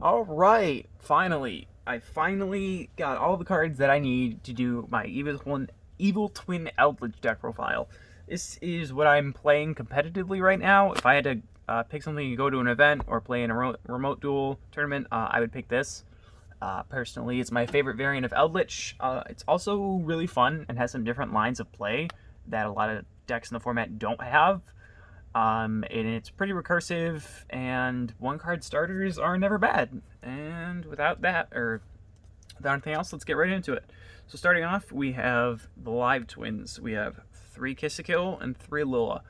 Alright, finally. I finally got all the cards that I need to do my Evil Twin Eldlich deck profile. This is what I'm playing competitively right now. If I had to pick something to go to an event or play in a remote duel tournament, I would pick this. Personally, it's my favorite variant of Eldlich. It's also really fun and has some different lines of play that a lot of decks in the format don't have. And it's pretty recursive, and one card starters are never bad. And without anything else, let's get right into it. So starting off, we have the live twins. We have 3 Kiss-a-Kill and 3 Lilla.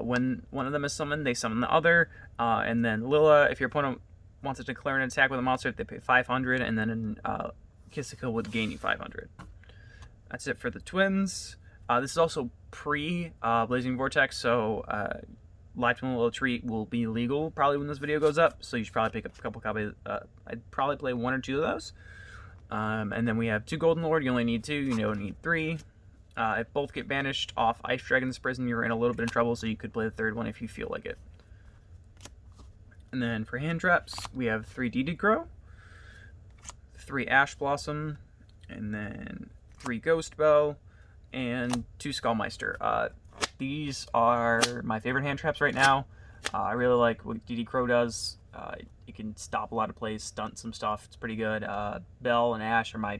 When one of them is summoned, they summon the other, and then Lilla, if your opponent wants to declare an attack with a monster, they pay 500, and then Kiss-a-Kill would gain you 500. That's it for the twins. This is also pre-Blazing Vortex, so Live Twin Little Treat will be legal probably when this video goes up, so you should probably pick up a couple copies. I'd probably play 1 or 2 of those. And then we have 2 Golden Lord. You only need 2, you don't need 3. If both get banished off Ice Dragon's Prison, you're in a little bit of trouble, so you could play the 3rd one if you feel like it. And then for hand traps, we have 3 Deeded Crow, 3 Ash Blossom, and then 3 Ghost Bell, and 2 Skullmeister. These are my favorite hand traps right now. I really like what DD Crow does. It can stop a lot of plays, stunt some stuff. It's pretty good. Bell and Ash are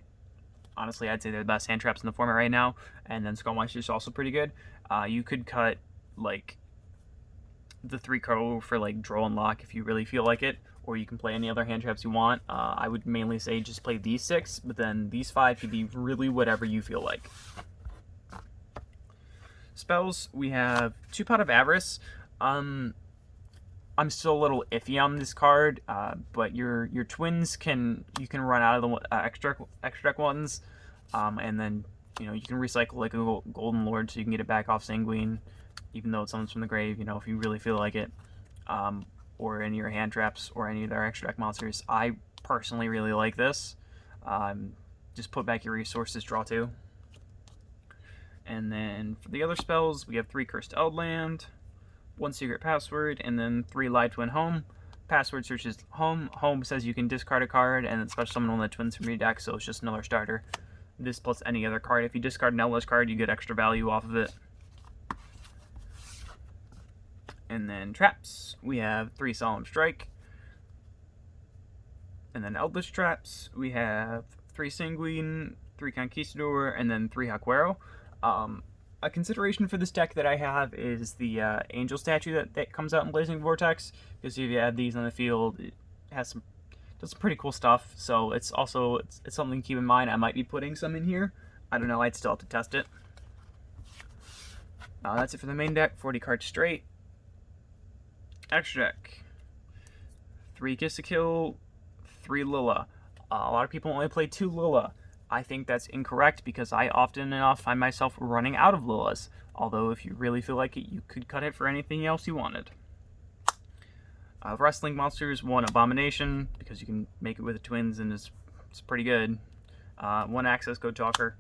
honestly, I'd say they're the best hand traps in the format right now. And then Skullmeister is also pretty good. You could cut, like, the 3 Crow for, like, Draw and Lock if you really feel like it. Or you can play any other hand traps you want. I would mainly say just play these 6, but then these 5 could be really whatever you feel like. Spells, we have 2 Pot of Avarice. I'm still a little iffy on this card, but your twins you can run out of the extra deck ones, and then you can recycle like a Golden Lord so you can get it back off Sanguine, even though it summons from the grave. If you really feel like it, or any of your hand traps or any of their extra deck monsters. I personally really like this. Just put back your resources, draw 2. And then for the other spells, we have 3 Cursed Eldland, 1 Secret Password, and then 3 Live Twin Home. Password searches Home. Home says you can discard a card and then special summon one of the twins from your deck, so it's just another starter. This plus any other card. If you discard an Eldlich card, you get extra value off of it. And then traps, we have 3 Solemn Strike. And then Eldlich traps, we have 3 Sanguine, 3 Conquistador, and then 3 Haquero. A consideration for this deck that I have is the Angel statue that comes out in Blazing Vortex, because if you add these on the field, it does some pretty cool stuff. So it's something to keep in mind. I might be putting some in here. I don't know. I'd still have to test it. That's it for the main deck. 40 cards straight. Extra deck: 3 Kiss-a-Kill, 3 Lilla. A lot of people only play 2 Lilla. I think that's incorrect because I often enough find myself running out of Lillas. Although if you really feel like it, you could cut it for anything else you wanted. Wrestling monsters, 1 Abomination, because you can make it with the twins and it's pretty good. 1 Access Code Talker.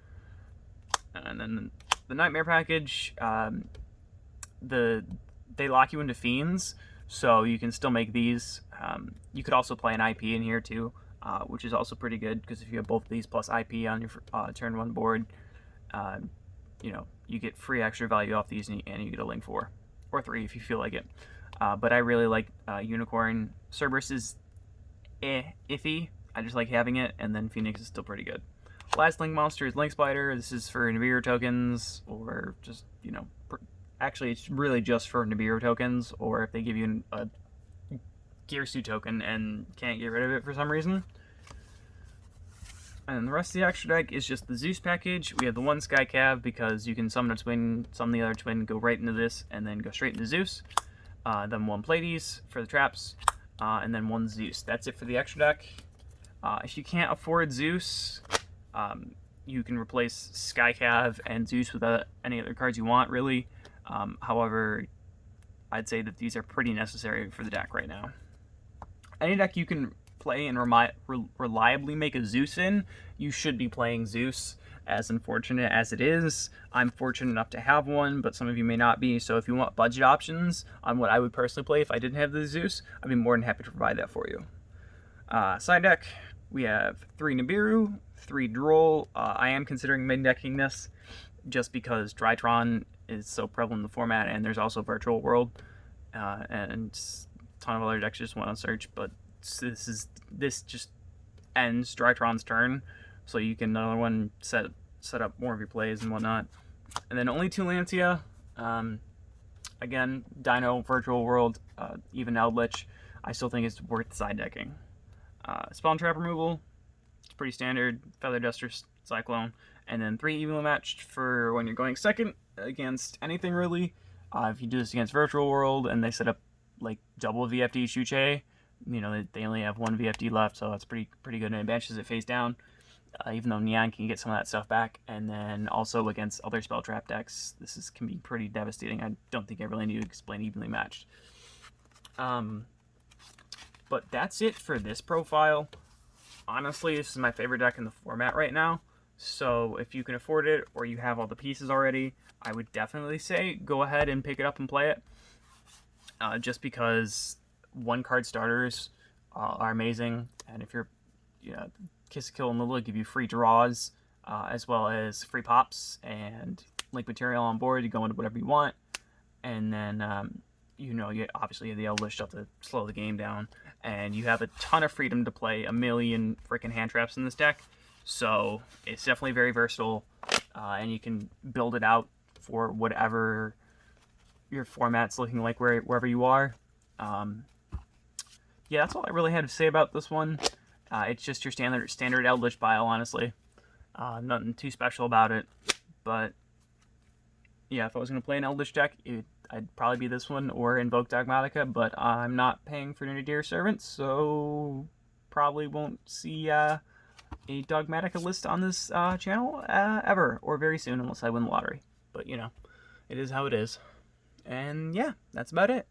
And then the Nightmare package, they lock you into Fiends, so you can still make these. You could also play an IP in here too. Which is also pretty good, because if you have both of these plus IP on your turn 1 board, you get free extra value off these, and you get a Link 4. Or 3 if you feel like it. But I really like Unicorn. Cerberus is iffy. I just like having it, and then Phoenix is still pretty good. Last Link monster is Link Spider. This is for Nibiru tokens, or just, actually it's really just for Nibiru tokens, or if they give you a Gearsu token and can't get rid of it for some reason. And the rest of the extra deck is just the Zeus package. We have the 1 Sky Cav because you can summon a twin, summon the other twin, go right into this, and then go straight into Zeus. Then 1 Pleiades for the traps, and then 1 Zeus. That's it for the extra deck. If you can't afford Zeus, you can replace Sky Cav and Zeus with any other cards you want, really. However, I'd say that these are pretty necessary for the deck right now. Any deck you can play and reliably make a Zeus in, you should be playing Zeus. As unfortunate as it is, I'm fortunate enough to have one, but some of you may not be. So if you want budget options on what I would personally play if I didn't have the Zeus, I'd be more than happy to provide that for you. Side deck, we have 3 Nibiru, 3 Droll. I am considering main-decking this just because Drytron is so prevalent in the format, and there's also Virtual World, and a ton of other decks just went on search, but this just ends Drytron's turn, so you can another one set up more of your plays and whatnot. And then only 2 Lancia. Again, Dino, Virtual World, even Eldlich, I still think it's worth side decking. Spawn Trap removal, it's pretty standard. Feather Duster, Cyclone, and then 3 evenly matched for when you're going second against anything really. If you do this against Virtual World and they set up like double VFD Shuche, you know, they only have 1 VFD left, so that's pretty good, and it banishes it face down. Even though Neon can get some of that stuff back, and then also against other spell trap decks, can be pretty devastating. I don't think I really need to explain evenly matched. But that's it for this profile. Honestly, this is my favorite deck in the format right now. So if you can afford it or you have all the pieces already, I would definitely say go ahead and pick it up and play it. Just because 1-card starters are amazing, and if you're Kiss, Kill, and Lula give you free draws, as well as free pops and link material on board. You go into whatever you want, and then you obviously have the Eldlich stuff to slow the game down, and you have a ton of freedom to play a million freaking hand traps in this deck. So it's definitely very versatile, and you can build it out for whatever your format's looking like wherever you are. Yeah, that's all I really had to say about this one. It's just your standard Eldlich pile, honestly. Nothing too special about it. But yeah, if I was going to play an Eldlich deck, I'd probably be this one or Invoke Dogmatica, but I'm not paying for Nadir Servants, so probably won't see a Dogmatica list on this channel ever, or very soon, unless I win the lottery. But, it is how it is. And yeah, that's about it.